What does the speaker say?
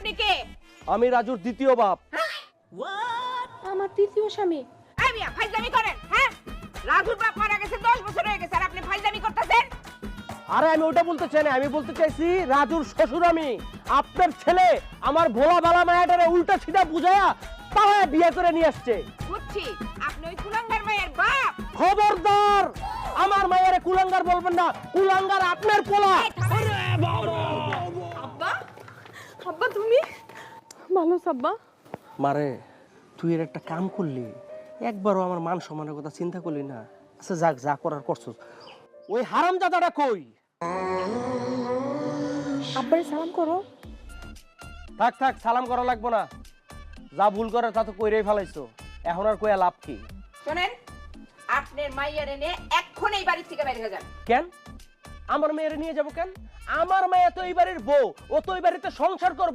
আপনি কে? আমি রাজুর দ্বিতীয় বাপ। আমার তৃতীয় স্বামী। এই মিয়া ফাইজলামি করেন, হ্যাঁ? রাজুর বাপ মারা গেছে 10 বছর হয়ে গেছে আর আপনি ফাইজলামি করতেছেন? আরে আমি ওটা বলতে চাই না, আমি বলতে চাইছি রাজুর শ্বশুর আমি। আপনার ছেলে আমার ভোলা বালা মায়াটারে উল্টা সিধা বুঝায়া পাওয়া বিয়ে করে নিয়ে আসছে। বুঝছি, আপনি ওই কুলাঙ্গার মায়ের বাপ। খবরদার, আমার মায়েরে কুলাঙ্গার বলবেন না, কুলাঙ্গার আপনার পোলা। আব্বা, আব্বা তুমি ভালো আব্বা? মারে, তুই এর একটা কাম করলি, একবারও আমার মান সম্মানের কথা চিন্তা করলি না? আচ্ছা যাক, যা করার করছস। ওই হারামজাদাটা কই? আব্বারে সালাম করো। থাক থাক, সালাম করা লাগবো না। যা ভুল করে তা তো কইরেই ফেলাইছো, এখন আর কইয়া লাভ কি? শোনেন, আপনার মাইয়ারে নিয়ে এখন এই বাড়ি থেকে বের হয়ে যান। কেন আমার মেয়েরে নিয়ে যাবো কেন? আমার মেয়ে তো এই বাড়ির বউ, ও তো এই বাড়িতে সংসার করবে।